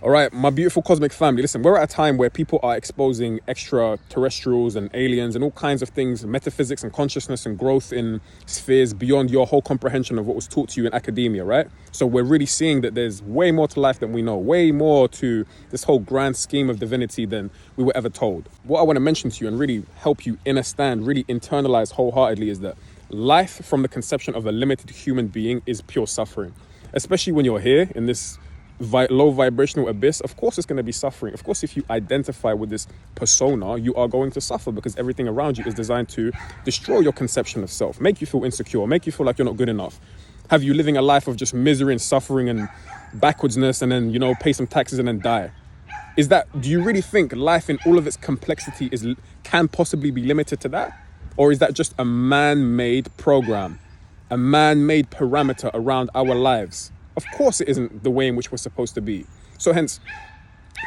All right, my beautiful cosmic family. Listen, we're at a time where people are exposing extraterrestrials and aliens and all kinds of things, metaphysics and consciousness and growth in spheres beyond your whole comprehension of what was taught to you in academia, right? So we're really seeing that there's way more to life than we know, way more to this whole grand scheme of divinity than we were ever told. What I want to mention to you and really help you understand, really internalize wholeheartedly is that life from the conception of a limited human being is pure suffering, especially when you're here in this low vibrational abyss. Of course it's going to be suffering. Of course, if you identify with this persona, you are going to suffer because everything around you is designed to destroy your conception of self, make you feel insecure, make you feel like you're not good enough, have you living a life of just misery and suffering and backwardsness, and then, you know, pay some taxes and then die. Do you really think life in all of its complexity can possibly be limited to that? Or is that just a man-made program, a man-made parameter around our lives? Of course it isn't the way in which we're supposed to be. So hence,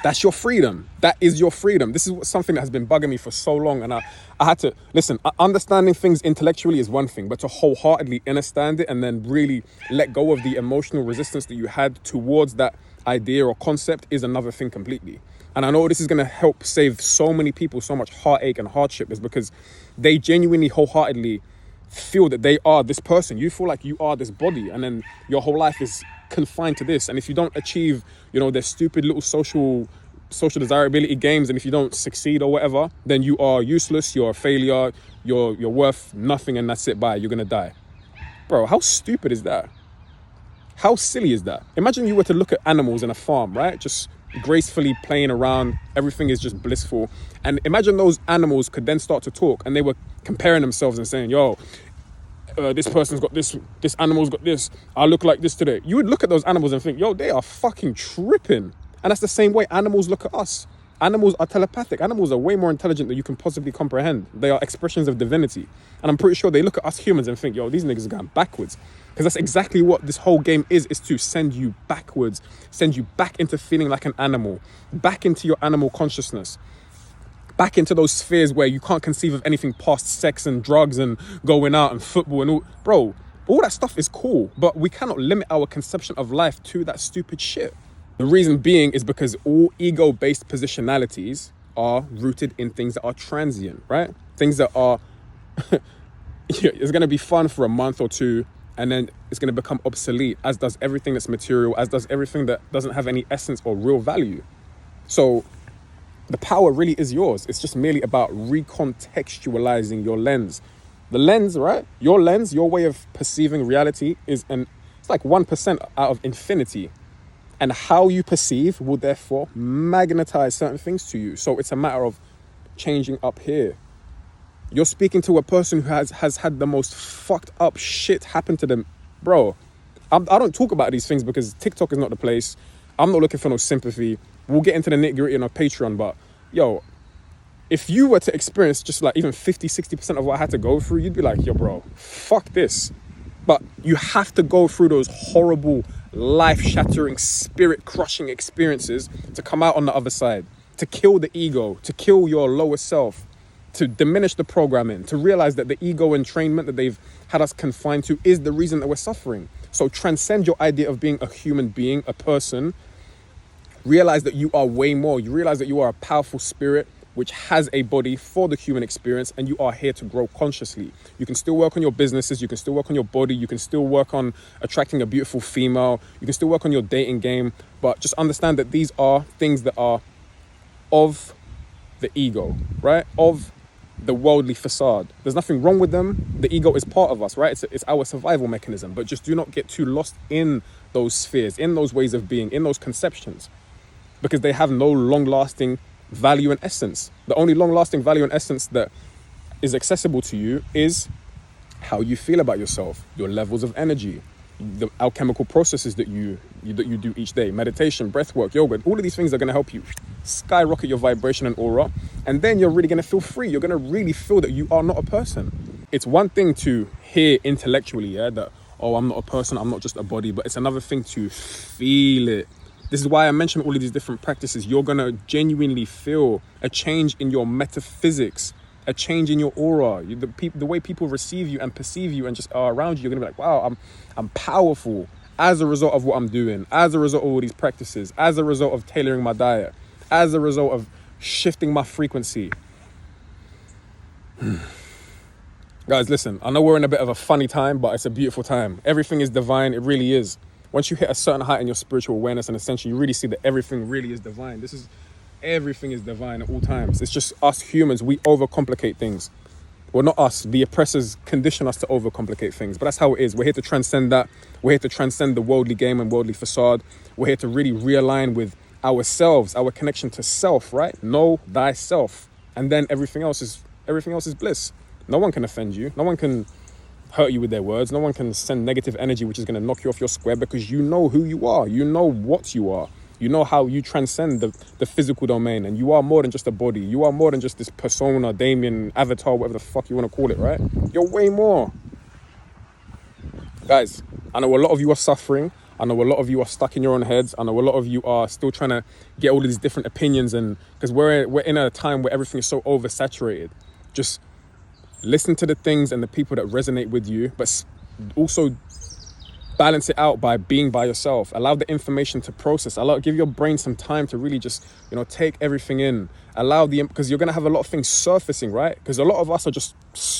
that's your freedom. That is your freedom. This is something that has been bugging me for so long. And I had to, listen, understanding things intellectually is one thing, but to wholeheartedly understand it and then really let go of the emotional resistance that you had towards that idea or concept is another thing completely. And I know this is going to help save so many people so much heartache and hardship, is because they genuinely wholeheartedly feel that they are this person. You feel like you are this body, and then your whole life is confined to this. And if you don't achieve, you know, their stupid little social desirability games, and if you don't succeed or whatever, then you are useless, you're a failure, you're worth nothing, and that's it, bye, you're gonna die. Bro, how stupid is that? How silly is that? Imagine you were to look at animals in a farm, right? Just gracefully playing around, everything is just blissful. And imagine those animals could then start to talk, and they were comparing themselves and saying, yo, this person's got this animal's got this, I look like this today. You would look at those animals and think, yo, they are fucking tripping. And that's the same way animals look at us. Animals are telepathic. Animals are way more intelligent than you can possibly comprehend. They are expressions of divinity. And I'm pretty sure they look at us humans and think, yo, these niggas are going backwards. Because that's exactly what this whole game is to send you backwards, send you back into feeling like an animal, back into your animal consciousness, back into those spheres where you can't conceive of anything past sex and drugs and going out and football and all. Bro, all that stuff is cool, but we cannot limit our conception of life to that stupid shit. The reason being is because all ego-based positionalities are rooted in things that are transient, right? Things that are, it's going to be fun for a month or two, and then it's going to become obsolete, as does everything that's material, as does everything that doesn't have any essence or real value. So the power really is yours. It's just merely about recontextualizing your lens. The lens, right? Your lens, your way of perceiving reality it's like 1% out of infinity. And how you perceive will therefore magnetize certain things to you. So it's a matter of changing up here. You're speaking to a person who has had the most fucked up shit happen to them. Bro, I don't talk about these things because TikTok is not the place. I'm not looking for no sympathy. We'll get into the nitty-gritty on our Patreon, but yo, if you were to experience just like even 50-60% of what I had to go through, you'd be like, yo, bro, fuck this. But you have to go through those horrible, life-shattering, spirit-crushing experiences to come out on the other side, to kill the ego, to kill your lower self, to diminish the programming, to realize that the ego entrainment that they've had us confined to is the reason that we're suffering. So transcend your idea of being a human being, a person. Realize that you are way more. You realize that you are a powerful spirit which has a body for the human experience, and you are here to grow consciously. You can still work on your businesses, you can still work on your body, you can still work on attracting a beautiful female, you can still work on your dating game, but just understand that these are things that are of the ego, right? Of the worldly facade. There's nothing wrong with them. The ego is part of us, right? It's our survival mechanism, but just do not get too lost in those spheres, in those ways of being, in those conceptions, because they have no long-lasting value and essence. The only long-lasting value and essence that is accessible to you is how you feel about yourself, your levels of energy, the alchemical processes that you do each day, meditation, breath work, yoga. All of these things are going to help you skyrocket your vibration and aura, and then you're really going to feel free. You're going to really feel that you are not a person. It's one thing to hear intellectually, that, oh, I'm not a person, I'm not just a body, but it's another thing to feel it. This is why I mentioned all of these different practices. You're going to genuinely feel a change in your metaphysics, a change in your aura, the way people receive you and perceive you and just are around you. You're going to be like, wow, I'm powerful. as a result of what I'm doing, as a result of all these practices, as a result of tailoring my diet, as a result of shifting my frequency. Guys, listen, I know we're in a bit of a funny time, but it's a beautiful time. Everything is divine. It really is. Once you hit a certain height in your spiritual awareness and ascension, you really see that everything really is divine. Everything is divine at all times. It's just us humans, we overcomplicate things. Well, not us. The oppressors condition us to overcomplicate things. But that's how it is. We're here to transcend that. We're here to transcend the worldly game and worldly facade. We're here to really realign with ourselves, our connection to self, right? Know thyself. And then everything else is bliss. No one can offend you. No one can hurt you with their words. No one can send negative energy, which is going to knock you off your square, because you know who you are. You know what you are. You know how you transcend the physical domain, and you are more than just a body. You are more than just this persona, Damien, avatar, whatever the fuck you want to call it, right? You're way more. Guys, I know a lot of you are suffering. I know a lot of you are stuck in your own heads. I know a lot of you are still trying to get all of these different opinions, and because we're in a time where everything is so oversaturated. Just listen to the things and the people that resonate with you, but also balance it out by being by yourself. Allow the information to process. Give your brain some time to really just, take everything in. Because you're going to have a lot of things surfacing, right? Because a lot of us are just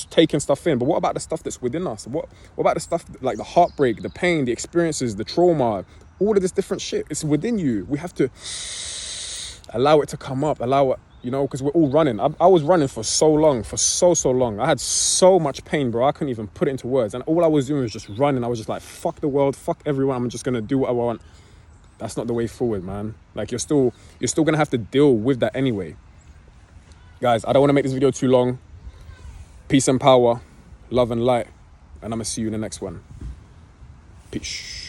taking stuff in. But what about the stuff that's within us? What about the stuff like the heartbreak, the pain, the experiences, the trauma, all of this different shit? It's within you. We have to allow it to come up, because we're all running. I was running for so long, so long. I had so much pain, bro. I couldn't even put it into words. And all I was doing was just running. I was just like, fuck the world, fuck everyone. I'm just going to do what I want. That's not the way forward, man. Like, you're still going to have to deal with that anyway. Guys, I don't want to make this video too long. Peace and power, love and light. And I'm going to see you in the next one. Peace.